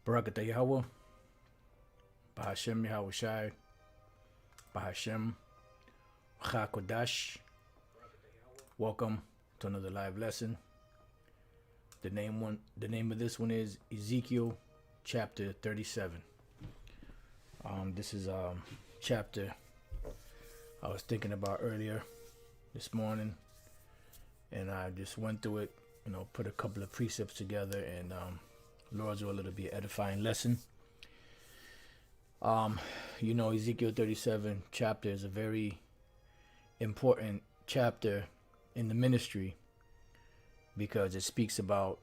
Barakatah Yahweh, Bahashem Yahweh Shai, Bahashem Chakodash. Welcome to another live lesson. The name of this one is Ezekiel chapter 37. This is chapter I was thinking about earlier this morning, and I just went through it, put a couple of precepts together, and Lord's will, it'll be an edifying lesson. Ezekiel 37 chapter is a very important chapter in the ministry because it speaks about,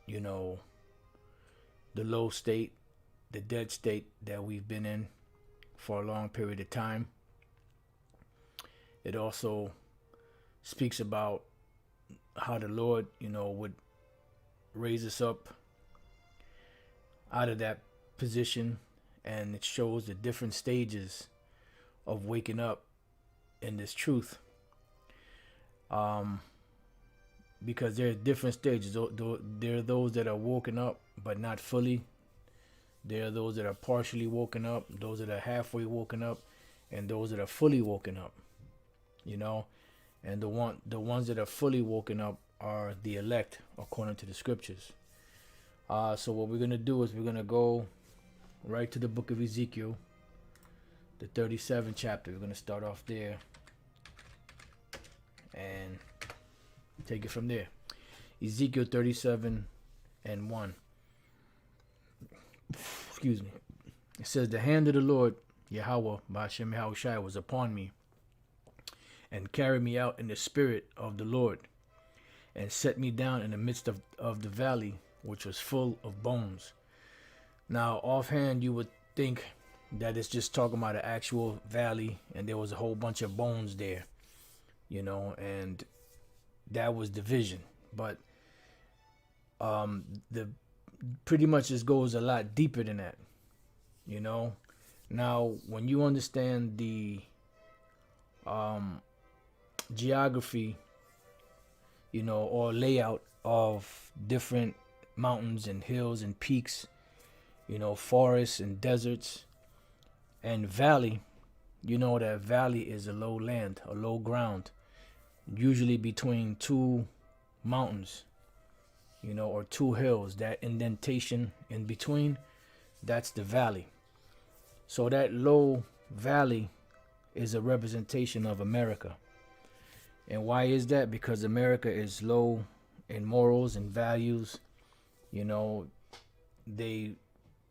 the low state, the dead state that we've been in for a long period of time. It also speaks about how the Lord, would raise us up out of that position, and it shows the different stages of waking up in this truth. Because there are different stages. There are those that are woken up but not fully. There are those that are partially woken up, those that are halfway woken up, and those that are fully woken up. And the ones that are fully woken up are the elect according to the scriptures. So what we're gonna do is we're gonna go right to the book of Ezekiel, the 37th chapter. We're gonna start off there and take it from there. Ezekiel 37 and 1. Excuse me. It says, "The hand of the Lord, Yahweh, Bahashem Yahweh Shai, was upon me, and carried me out in the spirit of the Lord, and set me down in the midst of the valley, which was full of bones." Now, offhand, you would think that it's just talking about an actual valley, and there was a whole bunch of bones there, and that was the vision. But the pretty much this goes a lot deeper than that, Now, when you understand the geography, or layout of different mountains and hills and peaks, forests and deserts and valley, that valley is a low land, a low ground, usually between two mountains, or two hills. That indentation in between, that's the valley. So that low valley is a representation of America. And why is that? Because America is low in morals and values. They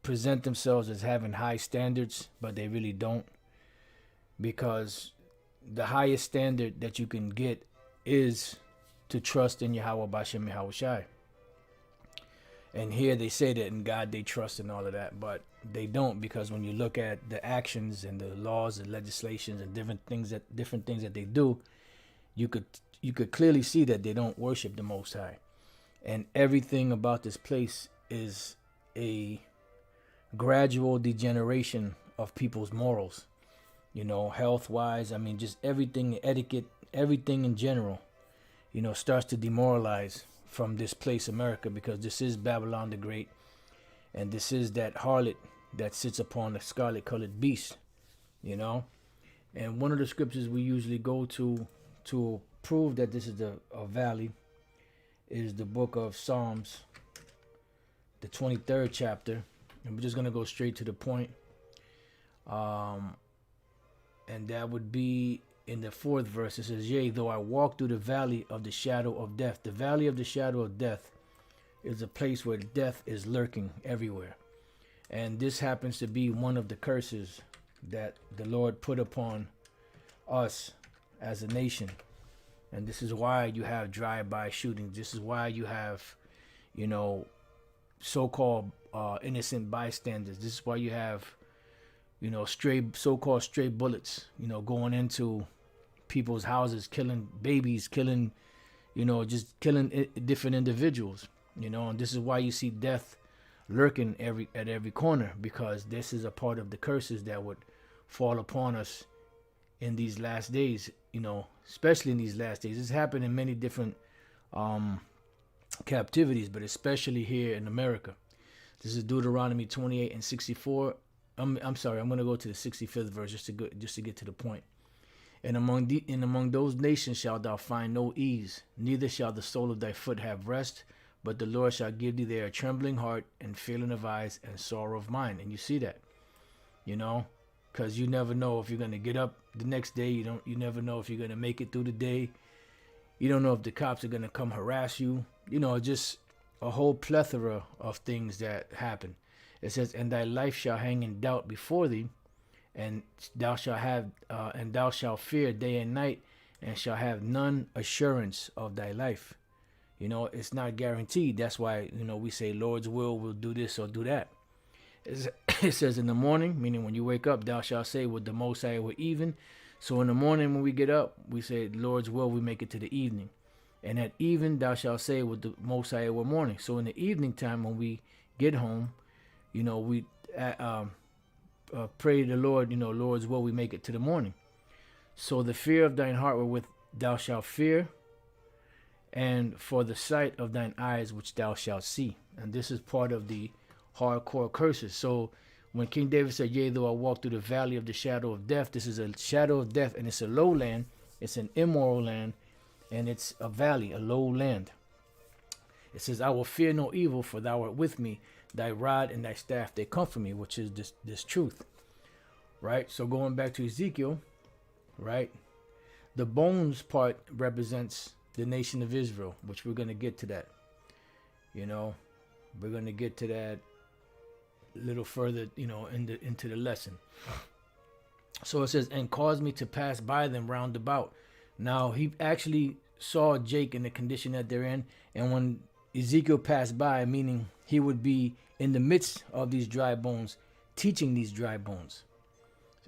present themselves as having high standards, but they really don't. Because the highest standard that you can get is to trust in Yahweh Bashem Yahweh Shai. And here they say that in God they trust and all of that, but they don't, because when you look at the actions and the laws and legislations and different things that they do, you could clearly see that they don't worship the Most High. And everything about this place is a gradual degeneration of people's morals, health-wise. I mean, just everything, etiquette, everything in general, starts to demoralize from this place, America, because this is Babylon the Great, and this is that harlot that sits upon the scarlet-colored beast, And one of the scriptures we usually go to prove that this is a valley is the book of Psalms, the 23rd chapter. And we're just going to go straight to the point. And that would be in the 4th verse. It says, "Yea, though I walk through the valley of the shadow of death." The valley of the shadow of death is a place where death is lurking everywhere. And this happens to be one of the curses that the Lord put upon us as a nation. And this is why you have drive-by shootings. This is why you have, so-called innocent bystanders. This is why you have, so-called stray bullets, going into people's houses, killing babies, killing, just killing different individuals, And this is why you see death lurking at every corner, because this is a part of the curses that would fall upon us in these last days, especially in these last days. This happened in many different captivities, but especially here in America. This is Deuteronomy 28 and 64. I'm sorry, I'm going to go to the 65th verse just to get to the point. And among those nations shalt thou find no ease, neither shall the sole of thy foot have rest, but the Lord shall give thee there a trembling heart and failing of eyes and sorrow of mind. And you see that, because you never know if you're going to get up the next day. You never know if you're going to make it through the day. You don't know if the cops are going to come harass you. Just a whole plethora of things that happen. It says, and thy life shall hang in doubt before thee, and thou shalt fear day and night, and shall have none assurance of thy life. It's not guaranteed. That's why, we say Lord's will do this or do that. It says in the morning, meaning when you wake up, thou shalt say with the Most High were even. So in the morning when we get up, we say Lord's will, we make it to the evening. And at even thou shalt say with the Most High were morning. So in the evening time when we get home, we pray to the Lord, Lord's will, we make it to the morning. So the fear of thine heart wherewith thou shalt fear, and for the sight of thine eyes which thou shalt see. And this is part of the hardcore curses. So when King David said, yea, though I walk through the valley of the shadow of death, this is a shadow of death, and it's a low land. It's an immoral land, and it's a valley, a low land. It says, I will fear no evil, for thou art with me. Thy rod and thy staff, they comfort me, which is this truth. Right? So going back to Ezekiel, right? The bones part represents the nation of Israel, which we're going to get to that. We're going to get to that a little further, into the lesson. So it says, and caused me to pass by them round about. Now, he actually saw Jake in the condition that they're in. And when Ezekiel passed by, meaning he would be in the midst of these dry bones, teaching these dry bones,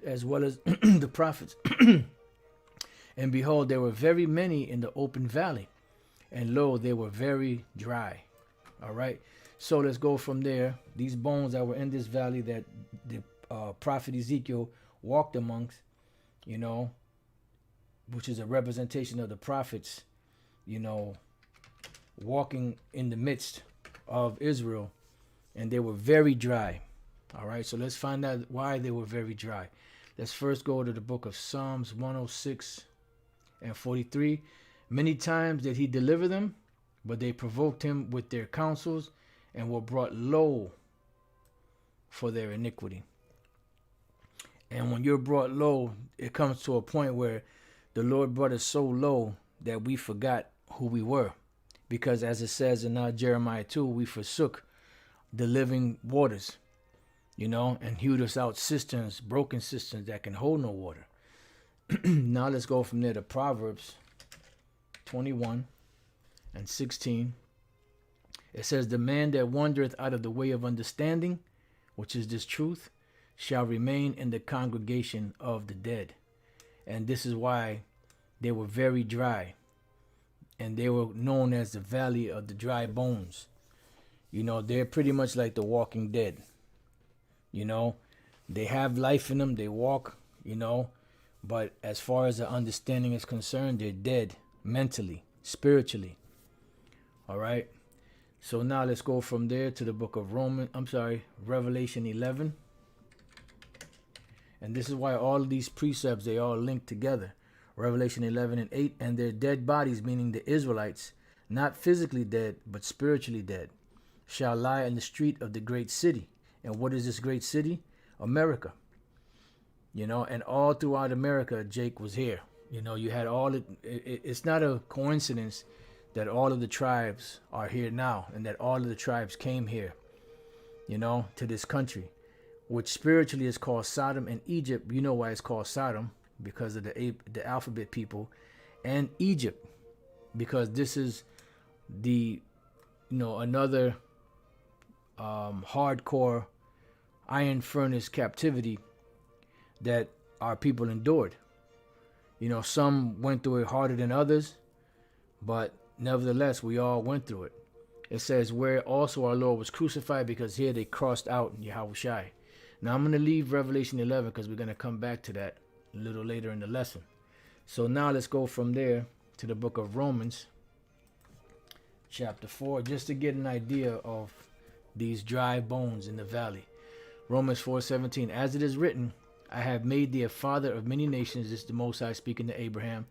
as well as the prophets. And behold, there were very many in the open valley, and lo, they were very dry. All right. So let's go from there. These bones that were in this valley that the prophet Ezekiel walked amongst, which is a representation of the prophets, walking in the midst of Israel, and they were very dry. All right. So let's find out why they were very dry. Let's first go to the book of Psalms 106 and 43. Many times did he deliver them, but they provoked him with their counsels and were brought low for their iniquity. And when you're brought low, it comes to a point where the Lord brought us so low that we forgot who we were. Because as it says in Jeremiah 2, we forsook the living waters, and hewed us out cisterns, broken cisterns that can hold no water. Now let's go from there to Proverbs 21 and 16. It says, the man that wandereth out of the way of understanding, which is this truth, shall remain in the congregation of the dead. And this is why they were very dry. And they were known as the valley of the dry bones. They're pretty much like the walking dead. They have life in them. They walk, but as far as the understanding is concerned, they're dead mentally, spiritually. All right. So now let's go from there to the book of Revelation 11. And this is why all of these precepts, they all link together. Revelation 11 and 8, and their dead bodies, meaning the Israelites, not physically dead, but spiritually dead, shall lie in the street of the great city. And what is this great city? America. And all throughout America, Jake was here. You had it's not a coincidence that all of the tribes are here now, and that all of the tribes came here, to this country, which spiritually is called Sodom and Egypt. You know why it's called Sodom? Because of the alphabet people, and Egypt, because this is the, another hardcore iron furnace captivity that our people endured. Some went through it harder than others, but nevertheless, we all went through it. It says, where also our Lord was crucified, because here they crossed out Yahushai. Now I'm going to leave Revelation 11 because we're going to come back to that a little later in the lesson. So now let's go from there to the book of Romans chapter 4, just to get an idea of these dry bones in the valley. Romans 4:17, as it is written, I have made thee a father of many nations. This is the Most High speaking to Abraham.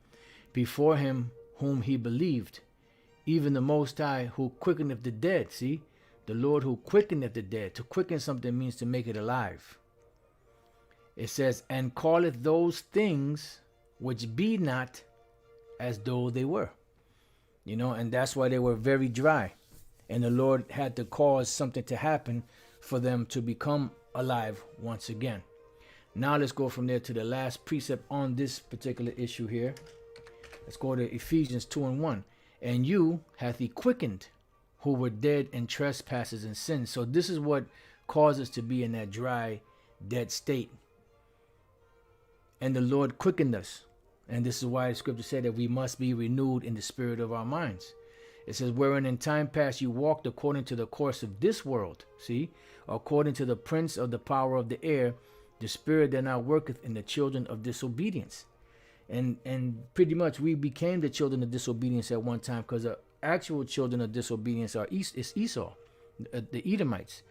Before him whom he believed, even the Most High who quickeneth the dead. See, the Lord who quickeneth the dead. To quicken something means to make it alive. It says, and calleth those things which be not as though they were. You know, and that's why they were very dry. And the Lord had to cause something to happen for them to become alive once again. Now let's go from there to the last precept on this particular issue here. Let's go to Ephesians 2:1. And you hath he quickened who were dead in trespasses and sins. So this is what caused us to be in that dry, dead state. And the Lord quickened us. And this is why the scripture said that we must be renewed in the spirit of our minds. It says, wherein in time past you walked according to the course of this world. See, according to the prince of the power of the air, the spirit that now worketh in the children of disobedience. And pretty much we became the children of disobedience at one time, because the actual children of disobedience is Esau, the Edomites.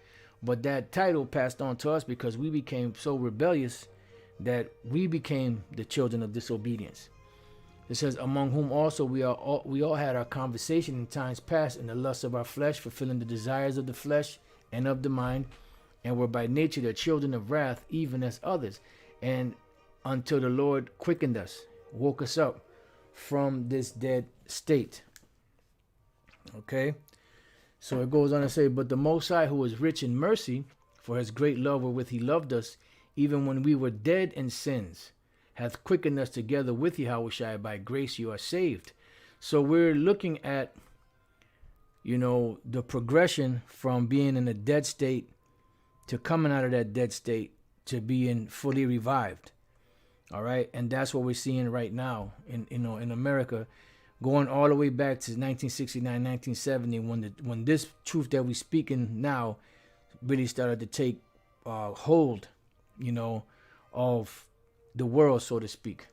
But that title passed on to us because we became so rebellious that we became the children of disobedience. It says, among whom also we all had our conversation in times past in the lust of our flesh, fulfilling the desires of the flesh and of the mind, and were by nature the children of wrath, even as others. And until the Lord quickened us, woke us up from this dead state. Okay, so it goes on to say, but the Most High, who is rich in mercy, for his great love wherewith he loved us, even when we were dead in sins, hath quickened us together with Yahushua. By grace you are saved. So we're looking at, you know, the progression from being in a dead state to coming out of that dead state to being fully revived. All right, and that's what we're seeing right now in America, going all the way back to 1969, 1970, when this truth that we're speaking now really started to take hold, you know, of the world, so to speak,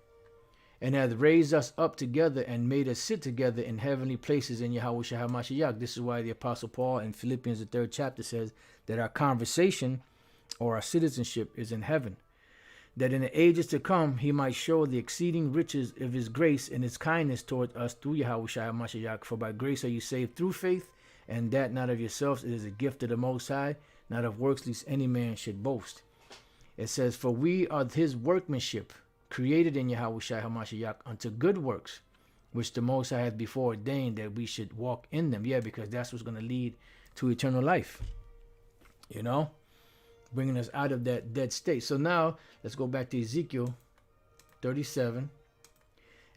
and hath raised us up together and made us sit together in heavenly places in Yahushua HaMashiach. This is why the Apostle Paul in Philippians, the 3rd chapter, says that our conversation or our citizenship is in heaven, that in the ages to come he might show the exceeding riches of his grace and his kindness toward us through Yahushua HaMashiach. For by grace are you saved through faith, and that not of yourselves, it is a gift of the Most High, not of works, lest any man should boast. It says, for we are his workmanship, created in Yahushua HaMashiach unto good works, which the Most High hath before ordained that we should walk in them. Yeah, because that's what's going to lead to eternal life, you know, bringing us out of that dead state. So now let's go back to Ezekiel 37,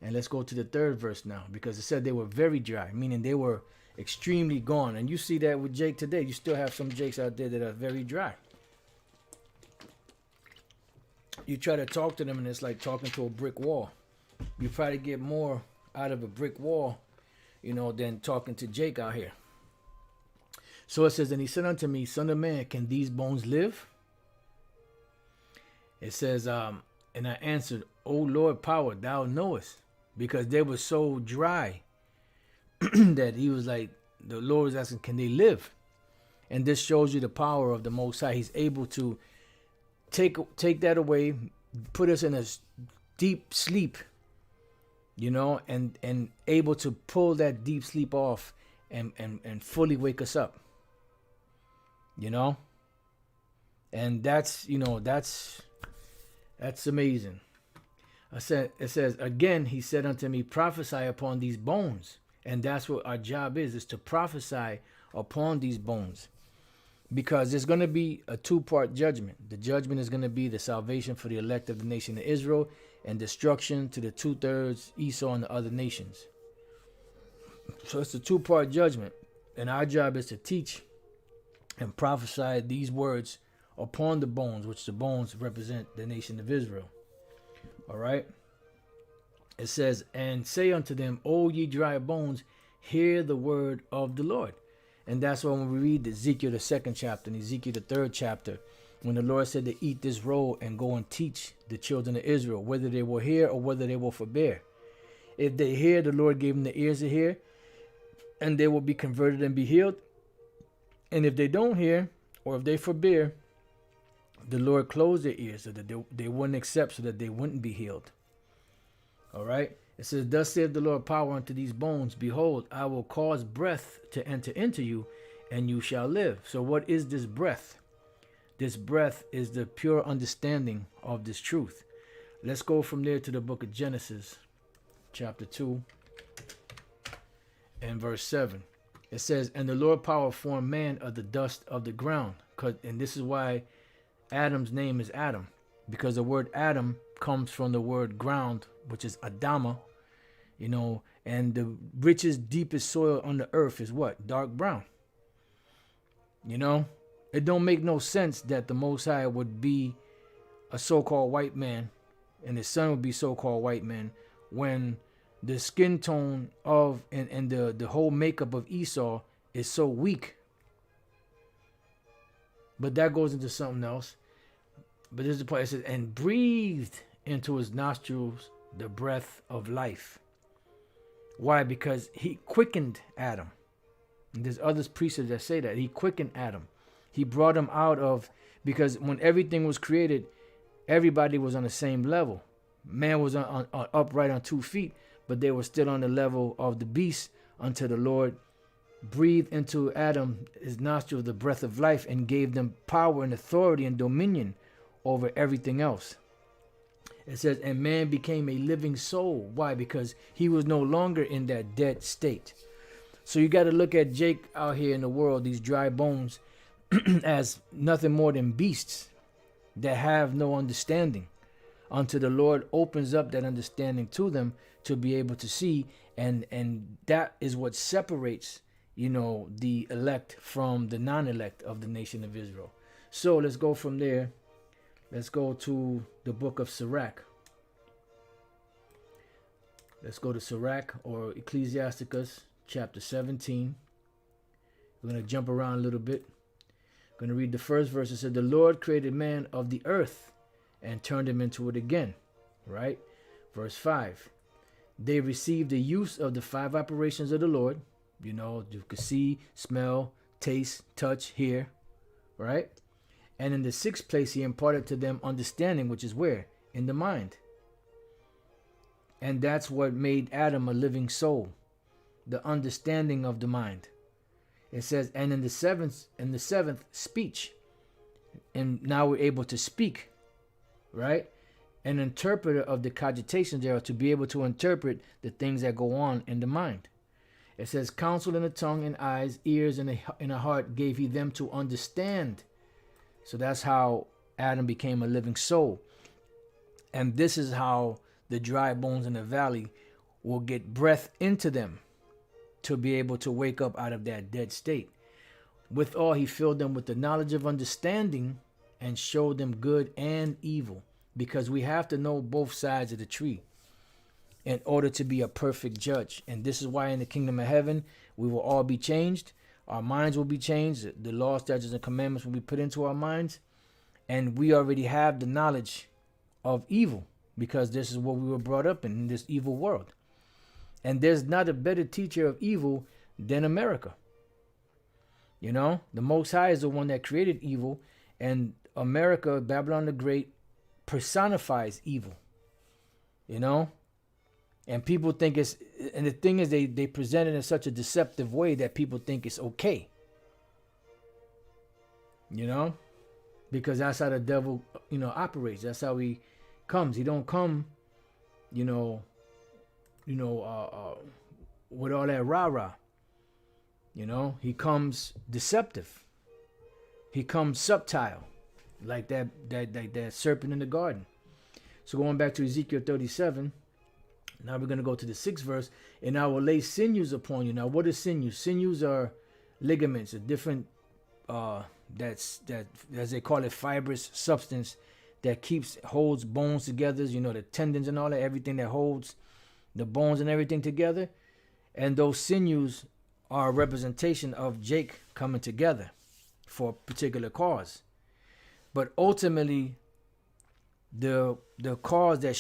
and let's go to the 3rd verse now, because it said they were very dry, meaning they were extremely gone. And you see that with Jake today. You still have some Jakes out there that are very dry. You try to talk to them and it's like talking to a brick wall. You probably get more out of a brick wall, you know, than talking to Jake out here. So it says, and he said unto me, son of man, can these bones live? It says, and I answered, O Lord power, thou knowest, because they were so dry that he was like, the Lord was asking, can they live? And this shows you the power of the Most High. He's able to take that away, put us in a deep sleep, you know, and able to pull that deep sleep off and fully wake us up, you know. And that's, you know, that's amazing. It says, again, he said unto me, prophesy upon these bones. And that's what our job is to prophesy upon these bones. Because there's going to be a 2-part judgment. The judgment is going to be the salvation for the elect of the nation of Israel and destruction to the 2/3 Esau and the other nations. So it's a 2-part judgment. And our job is to teach and prophesy these words upon the bones, which the bones represent the nation of Israel. All right. It says, and say unto them, O ye dry bones, hear the word of the Lord. And that's why when we read Ezekiel, the 2nd chapter, and Ezekiel, the 3rd chapter, when the Lord said to eat this roll and go and teach the children of Israel, whether they will hear or whether they will forbear. If they hear, the Lord gave them the ears to hear, and they will be converted and be healed. And if they don't hear, or if they forbear, the Lord closed their ears so that they wouldn't accept, so that they wouldn't be healed. All right. It says, thus saith the Lord power unto these bones. Behold, I will cause breath to enter into you, and you shall live. So what is this breath? This breath is the pure understanding of this truth. Let's go from there to the book of Genesis, chapter 2, and verse 7. It says, and the Lord power formed man of the dust of the ground. And this is why Adam's name is Adam, because the word Adam comes from the word ground, which is Adama, and the richest, deepest soil on the earth is what? Dark brown. It don't make no sense that the Most High would be a so-called white man and his son would be so-called white man when the skin tone of and the whole makeup of Esau is so weak. But that goes into something else. But this is the part. It says, and breathed into his nostrils the breath of life. Why? Because he quickened Adam. And there's other precepts that say that. He quickened Adam. He brought him out of, because when everything was created, everybody was on the same level. Man was on upright on 2 feet, but they were still on the level of the beast until the Lord breathed into Adam his nostril the breath of life and gave them power and authority and dominion over everything else. It says, and man became a living soul. Why? Because he was no longer in that dead state. So you got to look at Jake out here in the world, these dry bones, as nothing more than beasts that have no understanding, until the Lord opens up that understanding to them to be able to see. And that is what separates, the elect from the non-elect of the nation of Israel. So let's go from there. Let's go to the book of Sirach. Let's go to Sirach, or Ecclesiasticus, chapter 17. We're going to jump around a little bit. I'm going to read the first verse. It said, the Lord created man of the earth and turned him into it again. Right? Verse 5. They received the use of the 5 operations of the Lord. You could see, smell, taste, touch, hear. Right? And in the 6th place, he imparted to them understanding, which is where? In the mind. And that's what made Adam a living soul. The understanding of the mind. It says, and in the seventh, speech. And now we're able to speak. Right? An interpreter of the cogitations thereof, to be able to interpret the things that go on in the mind. It says, counsel in the tongue and eyes, ears and a heart gave he them to understand. So that's how Adam became a living soul. And this is how the dry bones in the valley will get breath into them to be able to wake up out of that dead state. Withal, he filled them with the knowledge of understanding and showed them good and evil. Because we have to know both sides of the tree in order to be a perfect judge. And this is why in the kingdom of heaven, we will all be changed. Our minds will be changed. The law, statutes, and commandments will be put into our minds. And we already have the knowledge of evil, because this is what we were brought up in this evil world. And there's not a better teacher of evil than America. The Most High is the one that created evil. And America, Babylon the Great, personifies evil. And people think it's, and the thing is, they present it in such a deceptive way that people think it's okay. Because that's how the devil, operates. That's how he comes. He don't come, with all that rah-rah. He comes deceptive. He comes subtle, like that serpent in the garden. So going back to Ezekiel 37. Now we're going to go to the 6th verse. And I will lay sinews upon you. Now, what is sinews? Sinews are ligaments, a different, that's as they call it, fibrous substance that holds bones together. The tendons and all that, everything that holds the bones and everything together. And those sinews are a representation of Jake coming together for a particular cause. But ultimately, the cause that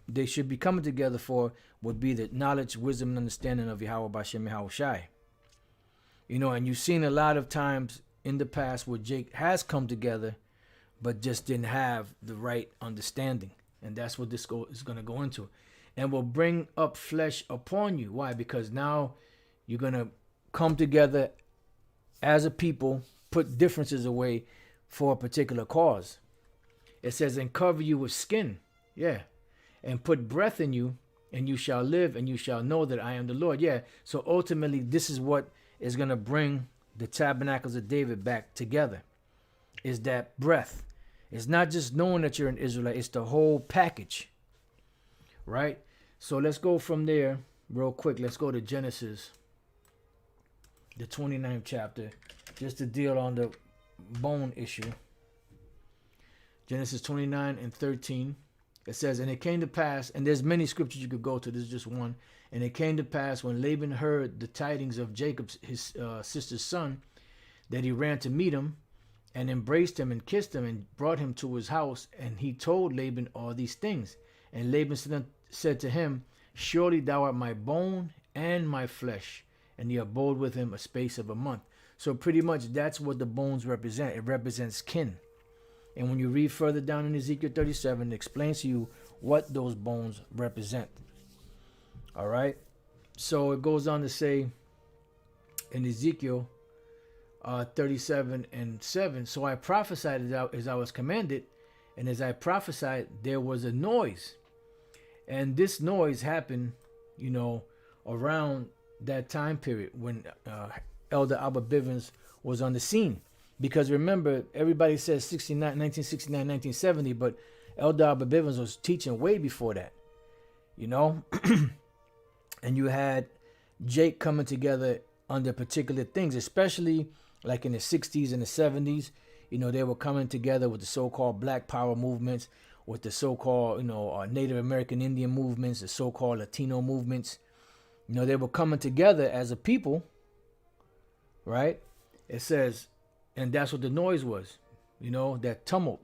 they should be coming together for would be the knowledge, wisdom, and understanding of Yahweh Bashem Yahweh Shai. And you've seen a lot of times in the past where Jake has come together, but just didn't have the right understanding. And that's what this is going to go into. And will bring up flesh upon you. Why? Because now you're going to come together as a people, put differences away for a particular cause. It says, and cover you with skin. Yeah. And put breath in you, and you shall live, and you shall know that I am the Lord. Yeah. So ultimately, this is what is going to bring the tabernacles of David back together. Is that breath. It's not just knowing that you're an Israelite. It's the whole package. Right? So let's go from there real quick. Let's go to Genesis, the 29th chapter, just to deal on the bone issue. Genesis 29 and 13. It says, and it came to pass, and there's many scriptures you could go to. This is just one. And it came to pass when Laban heard the tidings of Jacob, his sister's son, that he ran to meet him and embraced him and kissed him and brought him to his house. And he told Laban all these things. And Laban said to him, surely thou art my bone and my flesh. And he abode with him a space of a month. So pretty much that's what the bones represent. It represents kin. And when you read further down in Ezekiel 37, it explains to you what those bones represent. All right. So it goes on to say in Ezekiel 37 and 7, so I prophesied as I was commanded, and as I prophesied, there was a noise. And this noise happened, around that time period when Elder Albert Bivens was on the scene. Because remember, everybody says 1969, 1970, but Elder Albert Bivens was teaching way before that, And you had Jake coming together under particular things, especially like in the 60s and the 70s. They were coming together with the so-called Black Power movements, with the so-called, Native American Indian movements, the so-called Latino movements. They were coming together as a people, right? It says, and that's what the noise was, that tumult.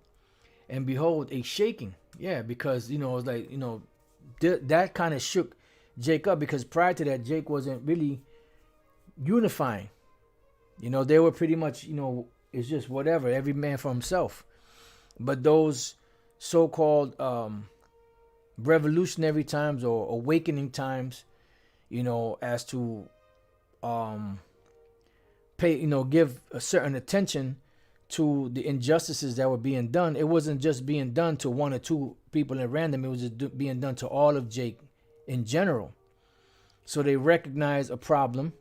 And behold, a shaking. Yeah, because, it's like, that kind of shook Jake up, because prior to that, Jake wasn't really unifying. They were pretty much, it's just whatever, every man for himself. But those so-called revolutionary times or awakening times, as to give a certain attention to the injustices that were being done. It wasn't just being done to one or two people at random. It was just being done to all of Jake in general. So they recognized a problem.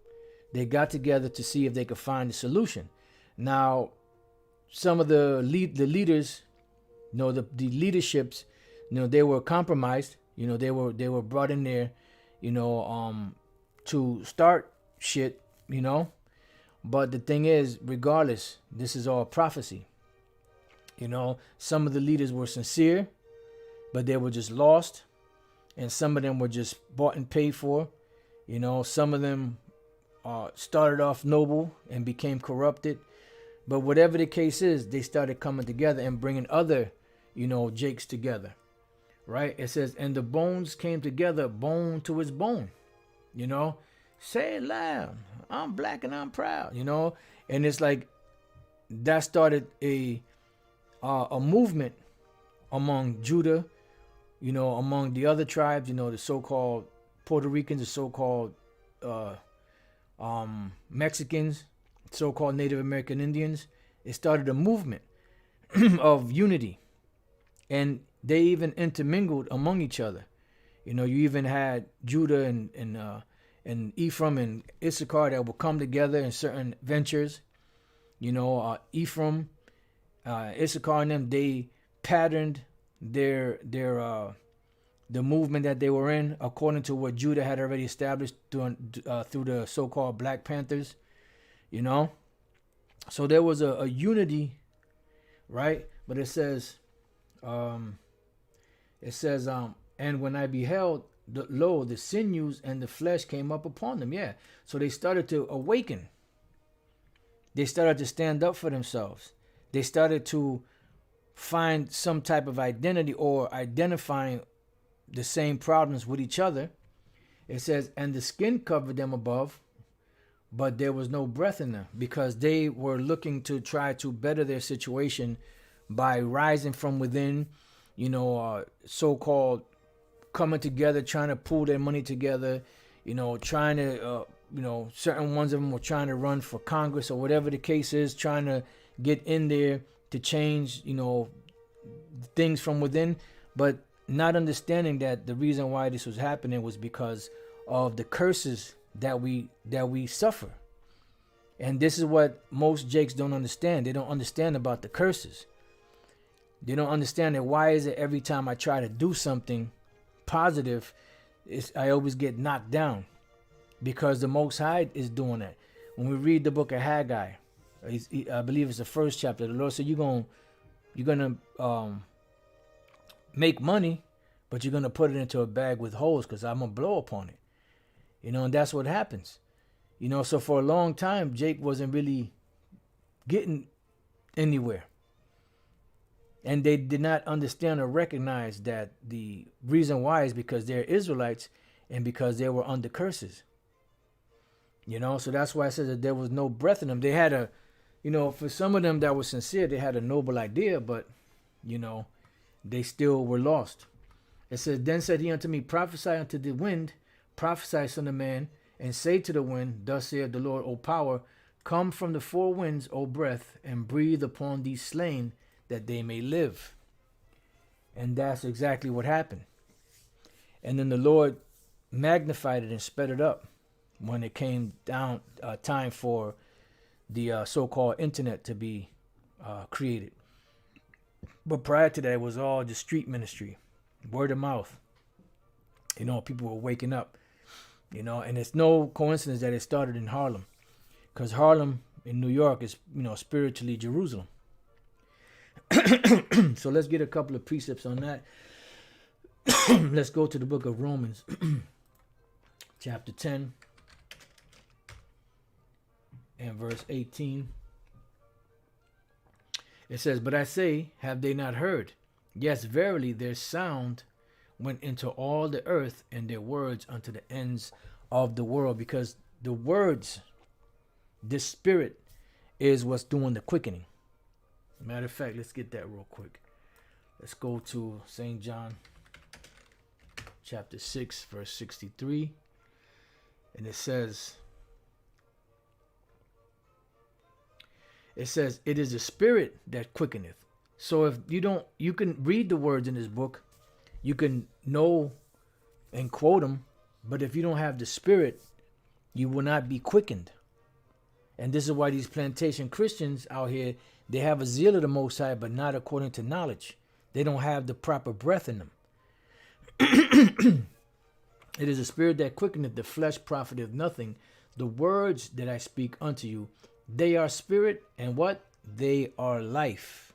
They got together to see if they could find a solution. Now, some of the leaders, the leaderships, they were compromised. They were brought in there, to start shit, But the thing is, regardless, this is all prophecy. Some of the leaders were sincere, but they were just lost. And some of them were just bought and paid for. Some of them started off noble and became corrupted. But whatever the case is, they started coming together and bringing other, Jakes together. Right? It says, and the bones came together, bone to his bone. Say it loud. I'm black and I'm proud, and it's like that started a movement among Judah, among the other tribes, the so-called Puerto Ricans, the so-called Mexicans, so-called Native American Indians. It started a movement of unity, and they even intermingled among each other. You even had Judah and Ephraim and Issachar that will come together in certain ventures. Ephraim, Issachar and them, they patterned their the movement that they were in according to what Judah had already established through the so-called Black Panthers. So there was a unity, right? But it says, and when I beheld, lo, the sinews and the flesh came up upon them. Yeah. So they started to awaken. They started to stand up for themselves. They started to find some type of identity or identifying the same problems with each other. It says, and the skin covered them above, but there was no breath in them because they were looking to try to better their situation by rising from within, so-called coming together, trying to pool their money together, trying to, certain ones of them were trying to run for Congress or whatever the case is, trying to get in there to change, things from within, but not understanding that the reason why this was happening was because of the curses that we suffer. And this is what most Jakes don't understand. They don't understand about the curses. They don't understand that why is it every time I try to do something positive, I always get knocked down, because the Most High is doing that. When we read the book of Haggai, I believe it's the first chapter, the Lord said you're gonna make money, but you're gonna put it into a bag with holes because I'm gonna blow upon it. And that's what happens. So for a long time, Jake wasn't really getting anywhere. And they did not understand or recognize that the reason why is because they're Israelites and because they were under curses. So that's why I said that there was no breath in them. They had for some of them that were sincere, they had a noble idea, but, they still were lost. It says, then said he unto me, prophesy unto the wind, prophesy, son of man, and say to the wind, thus saith the Lord, O power, come from the four winds, O breath, and breathe upon these slain, that they may live. And that's exactly what happened. And then the Lord magnified it and sped it up when it came down time for the so-called internet to be created. But prior to that, it was all just street ministry, word of mouth. People were waking up, and it's no coincidence that it started in Harlem, because Harlem in New York is, spiritually Jerusalem. So let's get a couple of precepts on that. Let's go to the book of Romans, chapter 10 and verse 18. It says, but I say, have they not heard? Yes, verily, their sound went into all the earth, and their words unto the ends of the world. Because the words, this spirit, is what's doing the quickening. Matter of fact, let's get that real quick. Let's go to St. John chapter 6, verse 63. And it says, it is the spirit that quickeneth. So if you can read the words in this book, you can know and quote them, but if you don't have the spirit, you will not be quickened. And this is why these plantation Christians out here, they have a zeal of the Most High, but not according to knowledge. They don't have the proper breath in them. It is a spirit that quickeneth, the flesh profiteth nothing. The words that I speak unto you, they are spirit, and what? They are life.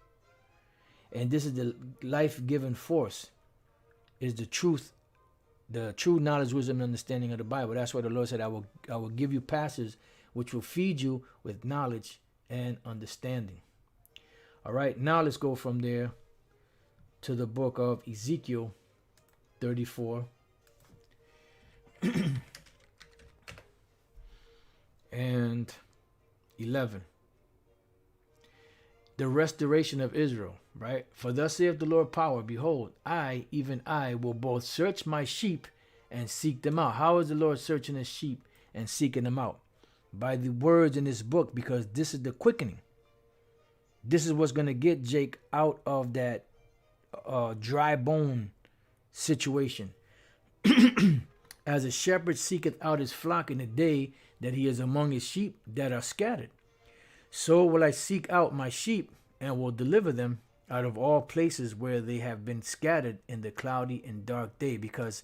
And this is the life-giving force, is the truth, the true knowledge, wisdom, and understanding of the Bible. That's why the Lord said, I will give you passages which will feed you with knowledge and understanding. All right, now let's go from there to the book of Ezekiel 34. And 11. The restoration of Israel, right? For thus saith the Lord power, behold, I, even I, will both search my sheep and seek them out. How is the Lord searching his sheep and seeking them out? By the words in this book, because this is the quickening. This is what's going to get Jake out of that dry bone situation. As a shepherd seeketh out his flock in the day that he is among his sheep that are scattered, so will I seek out my sheep and will deliver them out of all places where they have been scattered in the cloudy and dark day. Because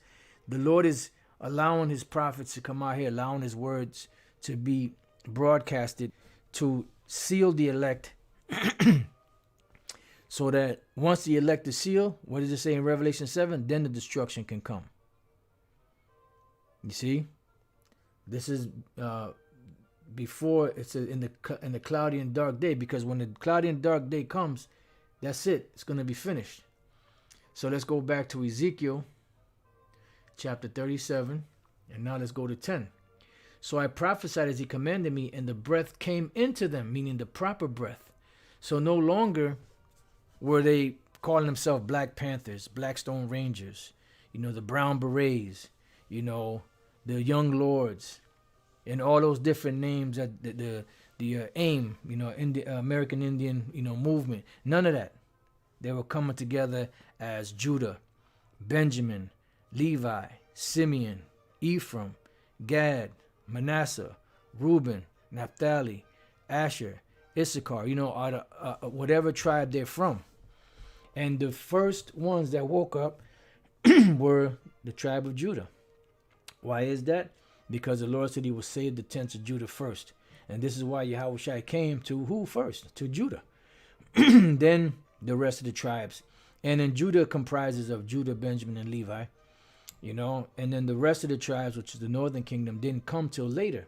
the Lord is allowing his prophets to come out here, allowing his words to be broadcasted to seal the elect, so that once the elect is sealed, what does it say in Revelation 7? Then the destruction can come. You see, this is before it's in the cloudy and dark day, because when the cloudy and dark day comes, that's it. It's going to be finished. So let's go back to Ezekiel chapter 37, and now let's go to 10. So I prophesied as he commanded me, and the breath came into them, meaning the proper breath. So no longer were they calling themselves Black Panthers, Blackstone Rangers, the Brown Berets, the Young Lords, and all those different names that the AIM, in the American Indian, movement. None of that. They were coming together as Judah, Benjamin, Levi, Simeon, Ephraim, Gad, Manasseh, Reuben, Naphtali, Asher, Issachar, whatever tribe they're from. And the first ones that woke up were the tribe of Judah. Why is that? Because the Lord said he would save the tents of Judah first. And this is why Yahushua came to who first? To Judah. Then the rest of the tribes. And then Judah comprises of Judah, Benjamin, and Levi. And then the rest of the tribes, which is the northern kingdom, didn't come till later.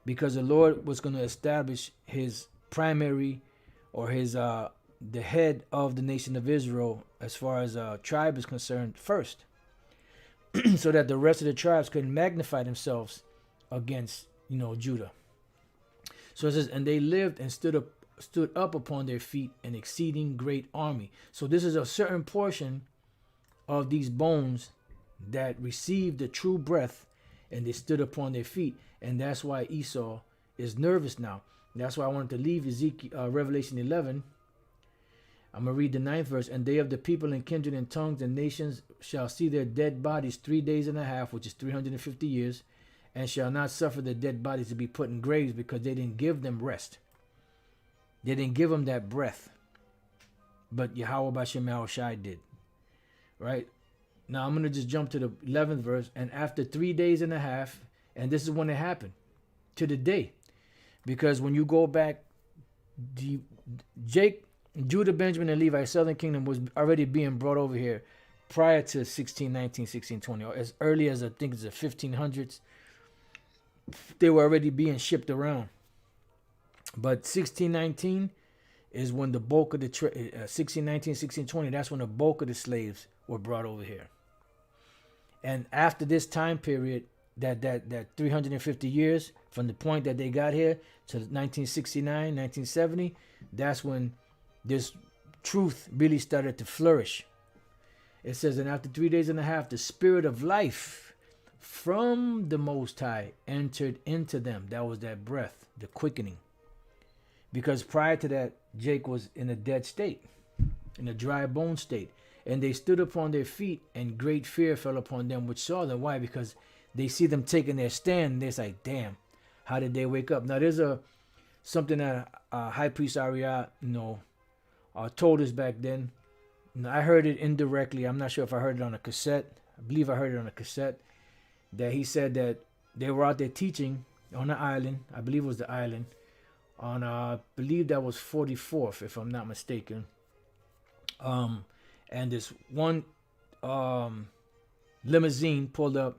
Because the Lord was going to establish his primary, or his the head of the nation of Israel as far as tribe is concerned first. So that the rest of the tribes couldn't magnify themselves against, Judah. So it says, and they lived and stood up upon their feet, an exceeding great army. So this is a certain portion of these bones that received the true breath, and they stood upon their feet. And that's why Esau is nervous now. That's why I wanted to leave Ezekiel, Revelation 11. I'm going to read the 9th verse. And they of the people and kindred and tongues and nations shall see their dead bodies 3 days and a half, which is 350 years, and shall not suffer their dead bodies to be put in graves, because they didn't give them rest. They didn't give them that breath. But Yahweh Bashem Yahushai did. Right? Now I'm going to just jump to the 11th verse. And after 3 days and a half, and this is when it happened, to the day. Because when you go back, Judah, Benjamin, and Levi, southern kingdom, was already being brought over here prior to 1619, 1620, or as early as I think it's the 1500s. They were already being shipped around. But 1619 is when the bulk of the 1619, 1620, that's when the bulk of the slaves were brought over here. And after this time period, that 350 years from the point that they got here to 1969, 1970, that's when this truth really started to flourish. It says, and after 3 days and a half, the spirit of life from the Most High entered into them. That was that breath, the quickening. Because prior to that, Jake was in a dead state, in a dry bone state. And they stood upon their feet, and great fear fell upon them which saw them. Why? Because they see them taking their stand, and they're like, damn, how did they wake up? Now, there's something that High Priest Ariah, told us back then. I heard it indirectly. I'm not sure if I heard it on a cassette. I believe I heard it on a cassette. That he said that they were out there teaching on the island. I believe it was the island. On, I believe that was 44th, if I'm not mistaken. And this one limousine pulled up.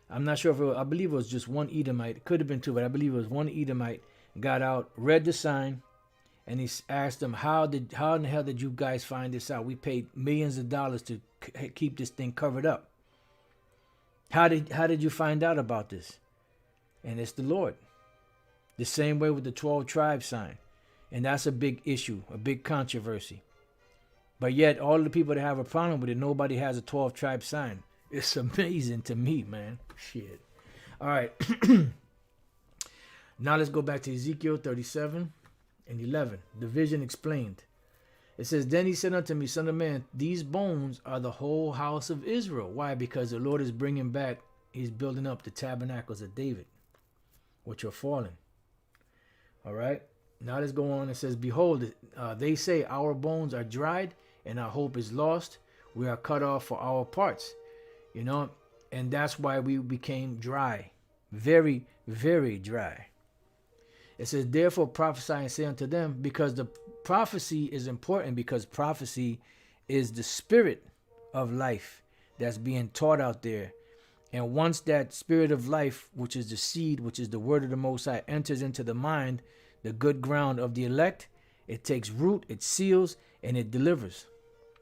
I'm not sure if I believe it was just one Edomite. It could have been two, but I believe it was one Edomite. Got out, read the sign, and he asked them, how in the hell did you guys find this out? We paid millions of dollars to keep this thing covered up. How did you find out about this? And it's the Lord. The same way with the 12 tribes sign. And that's a big issue, a big controversy. But yet, all the people that have a problem with it, nobody has a 12 tribe sign. It's amazing to me, man. Shit. All right. Now let's go back to Ezekiel 37 and 11. The vision explained. It says, then he said unto me, son of man, these bones are the whole house of Israel. Why? Because the Lord is bringing back, he's building up the tabernacles of David, which are fallen. All right. Now let's go on. It says, behold, they say our bones are dried and our hope is lost. We are cut off for our parts. And that's why we became dry. Very, very dry. It says, therefore prophesy and say unto them, because the prophecy is important, because prophecy is the spirit of life that's being taught out there. And once that spirit of life, which is the seed, which is the word of the Most High, enters into the mind, the good ground of the elect, it takes root, it seals, and it delivers.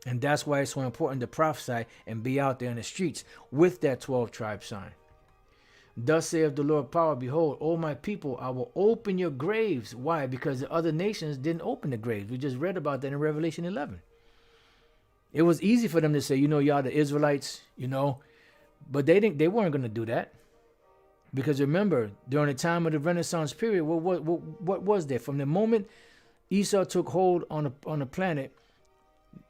And that's why it's so important to prophesy and be out there in the streets with that 12 tribe sign. Thus saith the Lord power, behold, O my people, I will open your graves. Why? Because the other nations didn't open the graves. We just read about that in Revelation 11. It was easy for them to say, y'all the Israelites, but they weren't going to do that. Because remember, during the time of the Renaissance period, what was there? From the moment Esau took hold on the planet,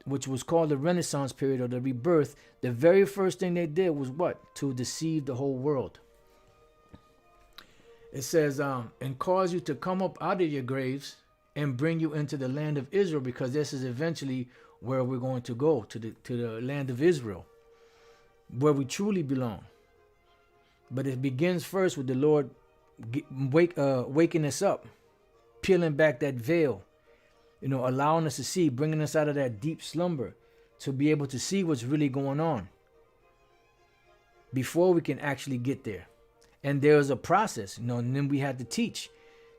which was called the Renaissance period or the rebirth, the very first thing they did was what? To deceive the whole world. It says, and cause you to come up out of your graves and bring you into the land of Israel, because this is eventually where we're going to go, to the land of Israel, where we truly belong. But it begins first with the Lord waking us up, peeling back that veil, allowing us to see, bringing us out of that deep slumber to be able to see what's really going on before we can actually get there. And there's a process, and then we had to teach.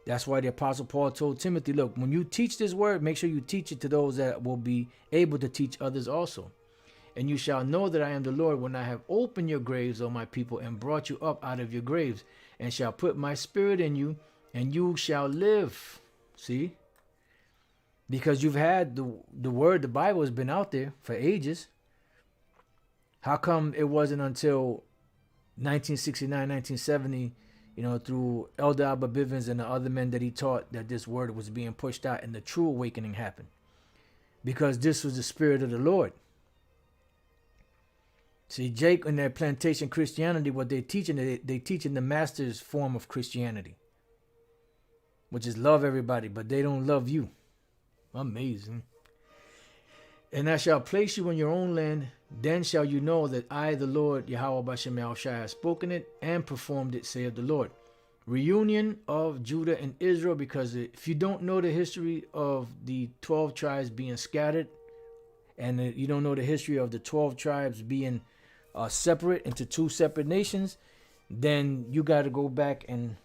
That's why the Apostle Paul told Timothy, look, when you teach this word, make sure you teach it to those that will be able to teach others also. And you shall know that I am the Lord when I have opened your graves, O my people, and brought you up out of your graves, and shall put my spirit in you, and you shall live. See? Because you've had the word, the Bible has been out there for ages. How come it wasn't until 1969, 1970, through Elder Abba Bivens and the other men that he taught, that this word was being pushed out and the true awakening happened? Because this was the spirit of the Lord. See, Jake and their plantation Christianity, what they're teaching, they teaching the master's form of Christianity, which is love everybody, but they don't love you. Amazing. And I shall place you in your own land. Then shall you know that I, the Lord, Yahweh Bashem Yahushua, have spoken it and performed it, saith the Lord. Reunion of Judah and Israel, because if you don't know the history of the 12 tribes being scattered, and you don't know the history of the 12 tribes being separate into two separate nations, then you got to go back and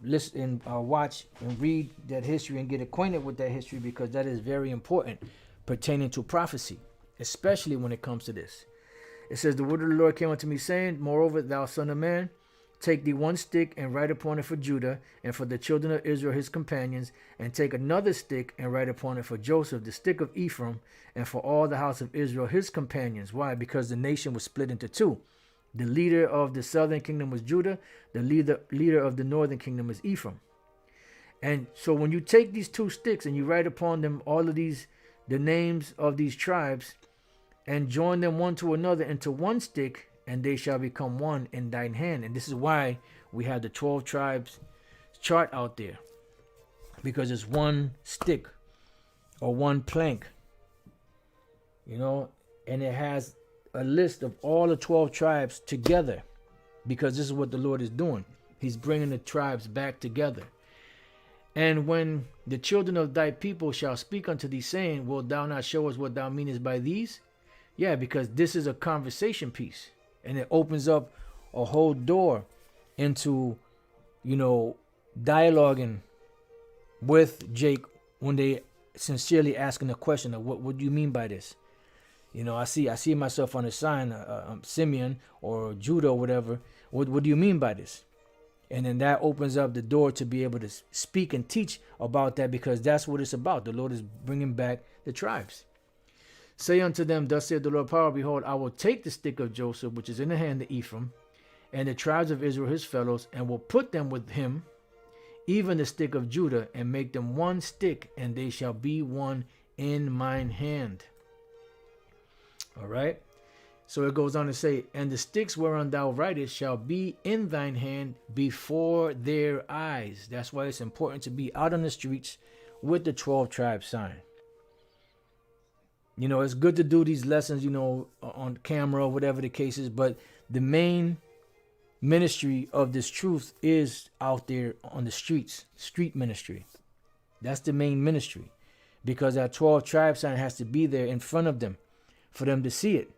listen and watch and read that history and get acquainted with that history, because that is very important pertaining to prophecy, especially when it comes to this. It says, the word of the Lord came unto me, saying, moreover, thou son of man, take thee one stick and write upon it for Judah and for the children of Israel his companions, and take another stick and write upon it for Joseph, the stick of Ephraim, and for all the house of Israel his companions. Why? Because the nation was split into two. The leader of the southern kingdom was Judah. The leader of the northern kingdom is Ephraim. And so when you take these two sticks and you write upon them all of these, the names of these tribes, and join them one to another into one stick, and they shall become one in thine hand. And this is why we have the 12 tribes chart out there, because it's one stick or one plank, and it has a list of all the 12 tribes together, because this is what the Lord is doing. He's bringing the tribes back together. And when the children of thy people shall speak unto thee, saying, wilt thou not show us what thou meanest by these? Yeah, because this is a conversation piece, and it opens up a whole door into, dialoguing with Jake when they sincerely asking a question of what do you mean by this? I see myself on the sign, Simeon or Judah or whatever. What do you mean by this? And then that opens up the door to be able to speak and teach about that, because that's what it's about. The Lord is bringing back the tribes. Say unto them, thus saith the Lord power, behold, I will take the stick of Joseph, which is in the hand of Ephraim, and the tribes of Israel his fellows, and will put them with him, even the stick of Judah, and make them one stick, and they shall be one in mine hand. All right. So it goes on to say, and the sticks whereon thou writest shall be in thine hand before their eyes. That's why it's important to be out on the streets with the 12 tribe sign. It's good to do these lessons, on camera or whatever the case is, but the main ministry of this truth is out there on the streets, street ministry. That's the main ministry, because that 12 tribe sign has to be there in front of them for them to see it.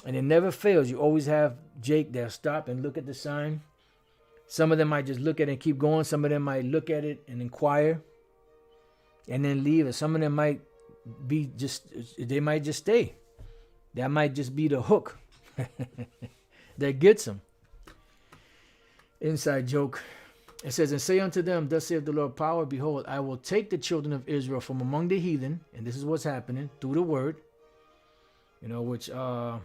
And it never fails. You always have Jake there stop and look at the sign. Some of them might just look at it and keep going. Some of them might look at it and inquire and then leave. And some of them might be they might just stay. That might just be the hook that gets them. inside joke. It says, and say unto them, thus saith the Lord power, behold, I will take the children of Israel from among the heathen, and this is what's happening through the word, which I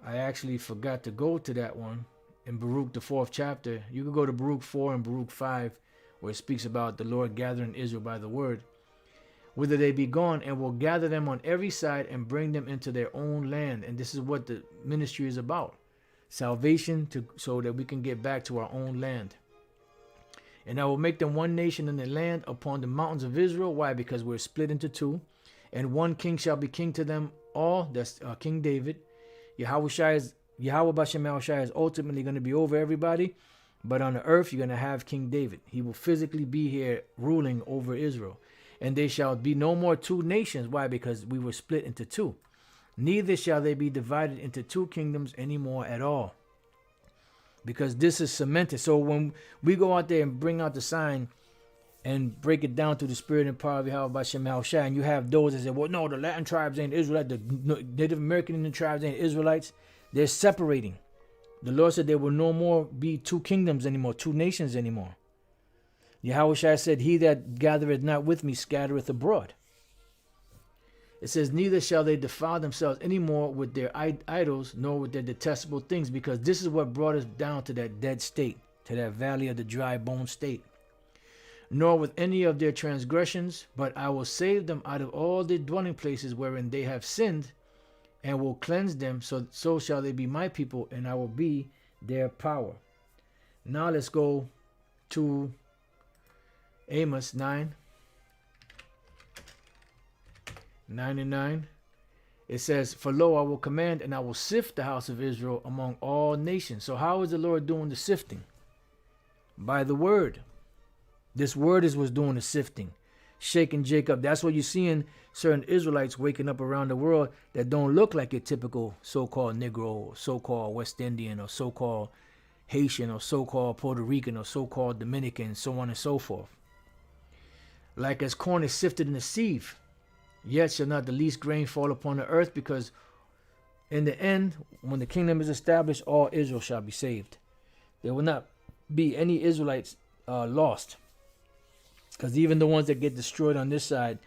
actually forgot to go to that one in Baruch, the 4th chapter. You could go to Baruch 4 and Baruch 5, where it speaks about the Lord gathering Israel by the word, whither they be gone, and will gather them on every side and bring them into their own land. And this is what the ministry is about. Salvation, so that we can get back to our own land. And I will make them one nation in the land upon the mountains of Israel. Why? Because we're split into two. And one king shall be king to them all. That's King David. Yahweh Bashem Yahushai is ultimately going to be over everybody. But on the earth, you're going to have King David. He will physically be here ruling over Israel. And they shall be no more two nations. Why? Because we were split into two. Neither shall they be divided into two kingdoms anymore at all. Because this is cemented. So when we go out there and bring out the sign and break it down to the spirit and power of Yahweh Bashem Yahushai, and you have those that say, well, no, the Latin tribes ain't Israelites, the Native American Indian tribes ain't Israelites. They're separating. The Lord said there will no more be two kingdoms anymore, two nations anymore. Yahushua said, he that gathereth not with me scattereth abroad. It says, neither shall they defile themselves anymore with their idols, nor with their detestable things, because this is what brought us down to that dead state, to that valley of the dry bone state. Nor with any of their transgressions, but I will save them out of all their dwelling places wherein they have sinned, and will cleanse them, so shall they be my people, and I will be their power. Now let's go to Amos 9. 9 and 9. It says, for lo, I will command and I will sift the house of Israel among all nations. So how is the Lord doing the sifting? By the word. This word is what's doing the sifting. Shaking Jacob. That's what you're seeing certain Israelites waking up around the world that don't look like your typical so-called Negro, or so-called West Indian, or so-called Haitian, or so-called Puerto Rican, or so-called Dominican, so on and so forth. Like as corn is sifted in the sieve, yet shall not the least grain fall upon the earth, because in the end, when the kingdom is established, all Israel shall be saved. There will not be any Israelites lost, because even the ones that get destroyed on this side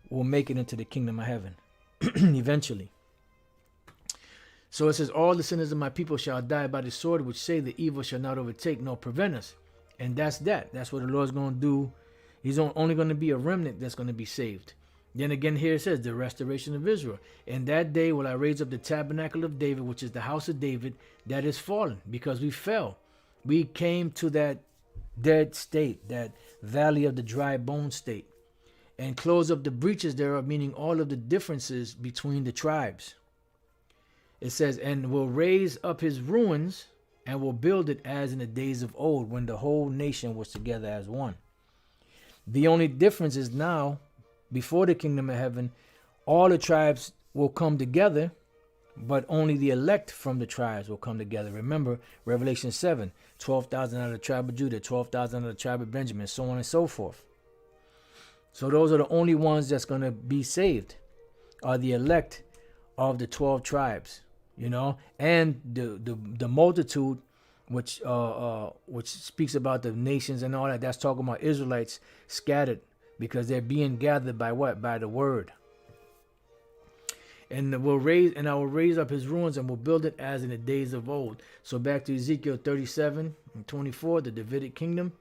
will make it into the kingdom of heaven eventually. So it says, all the sinners of my people shall die by the sword, which say the evil shall not overtake nor prevent us. And that's that. That's what the Lord's going to do. He's only going to be a remnant that's going to be saved. Then again, here it says, the restoration of Israel. And that day will I raise up the tabernacle of David, which is the house of David, that is fallen, because we fell. We came to that dead state, that valley of the dry bone state, and close up the breaches thereof, meaning all of the differences between the tribes. It says, and will raise up his ruins, and will build it as in the days of old, when the whole nation was together as one. The only difference is now, before the kingdom of heaven, all the tribes will come together, but only the elect from the tribes will come together. Remember, Revelation 7, 12,000 out of the tribe of Judah, 12,000 out of the tribe of Benjamin, so on and so forth. So those are the only ones that's going to be saved, are the elect of the 12 tribes, and the multitude, which speaks about the nations and all that. That's talking about Israelites scattered, because they're being gathered by what? By the word. And I will raise up his ruins, and will build it as in the days of old. So back to Ezekiel 37 and 24, the Davidic kingdom.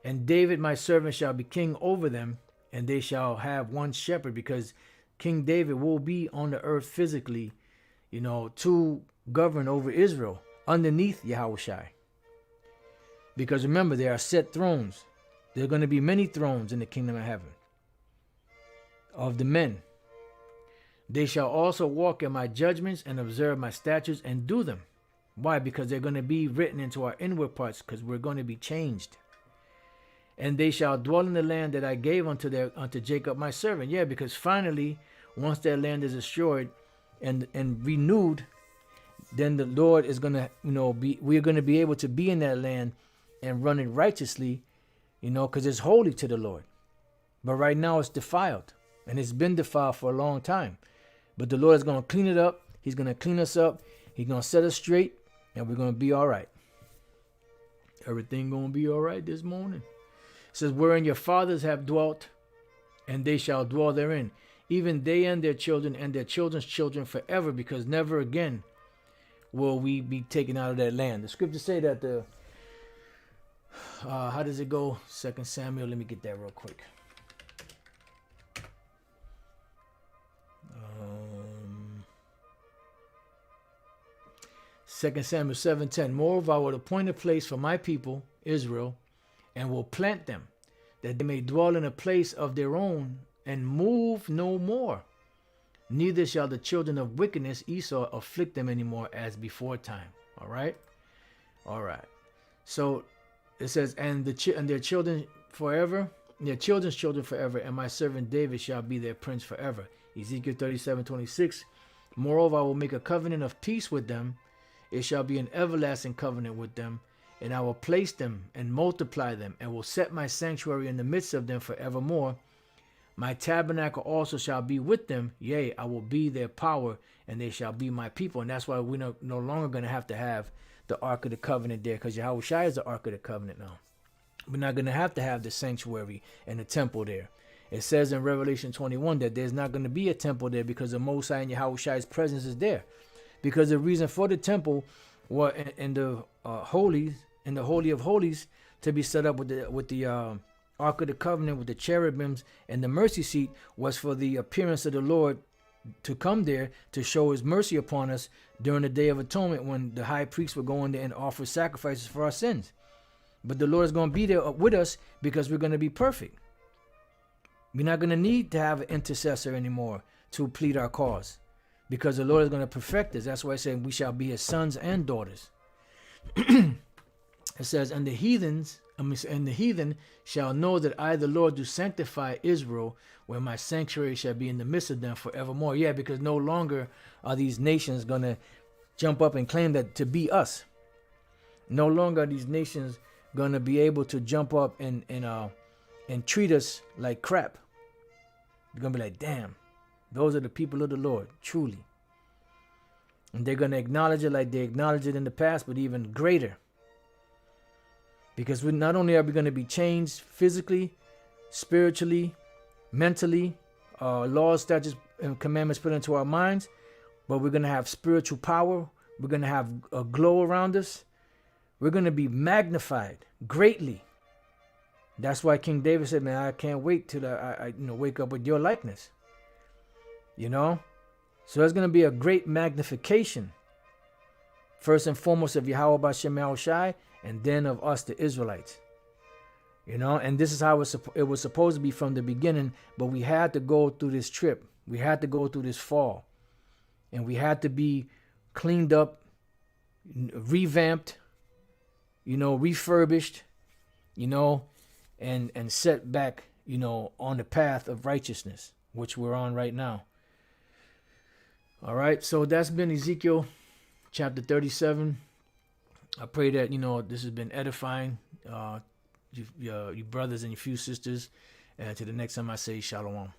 And David my servant shall be king over them, and they shall have one shepherd, because King David will be on the earth physically, to govern over Israel underneath Yahushai. Because remember, there are set thrones. There are going to be many thrones in the kingdom of heaven of the men. They shall also walk in my judgments and observe my statutes and do them. Why? Because they're going to be written into our inward parts, because we're going to be changed. And they shall dwell in the land that I gave unto Jacob my servant. Yeah, because finally, once that land is destroyed and renewed, then the Lord is going to, we're going to be able to be in that land and run it righteously, because it's holy to the Lord. But right now it's defiled, and it's been defiled for a long time. But the Lord is going to clean it up. He's going to clean us up. He's going to set us straight. And we're going to be all right. Everything going to be all right this morning. It says, wherein your fathers have dwelt, and they shall dwell therein, even they and their children and their children's children forever, because never again will we be taken out of that land. The scriptures say that the, how does it go? 2 Samuel, let me get that real quick. 2 Samuel 7:10. Moreover, I will appoint a place for my people, Israel, and will plant them, that they may dwell in a place of their own, and move no more. Neither shall the children of wickedness, Esau, afflict them anymore as before time. All right? All right. So it says, and their children forever, their children's children forever, and my servant David shall be their prince forever. Ezekiel 37:26. Moreover, I will make a covenant of peace with them. It shall be an everlasting covenant with them, and I will place them and multiply them, and will set my sanctuary in the midst of them forevermore. My tabernacle also shall be with them. Yea, I will be their power, and they shall be my people. And that's why we're no longer going to have the Ark of the Covenant there, because Yahushua is the Ark of the Covenant now. We're not going to have the sanctuary and the temple there. It says in Revelation 21 that there's not going to be a temple there, because the Most High and Yahushua's presence is there. Because the reason for the temple was in the Holy of Holies, to be set up with the Ark of the Covenant, with the cherubims and the mercy seat, was for the appearance of the Lord to come there to show his mercy upon us during the Day of Atonement, when the high priest would go in there and offer sacrifices for our sins. But the Lord is going to be there with us, because we're going to be perfect. We're not going to need to have an intercessor anymore to plead our cause, because the Lord is going to perfect us. That's why I said we shall be his sons and daughters. It says, and the heathen shall know that I, the Lord, do sanctify Israel, where my sanctuary shall be in the midst of them forevermore. Yeah, because no longer are these nations going to jump up and claim that to be us. No longer are these nations going to be able to jump up and treat us like crap. They're going to be like, damn, those are the people of the Lord, truly. And they're going to acknowledge it like they acknowledged it in the past, but even greater. Because not only are we going to be changed physically, spiritually, mentally, laws, statutes, and commandments put into our minds, but we're going to have spiritual power. We're going to have a glow around us. We're going to be magnified greatly. That's why King David said, man, I can't wait till I wake up with your likeness. You know? So there's going to be a great magnification. First and foremost of Yahweh B'Shem Yahushai, and then of us, the Israelites. You know? And this is how it was supposed to be from the beginning, but we had to go through this trip. We had to go through this fall. And we had to be cleaned up, revamped, refurbished, and set back, on the path of righteousness, which we're on right now. All right, so that's been Ezekiel chapter 37. I pray that, this has been edifying, you brothers and your few sisters. And to the next time I say, Shalom.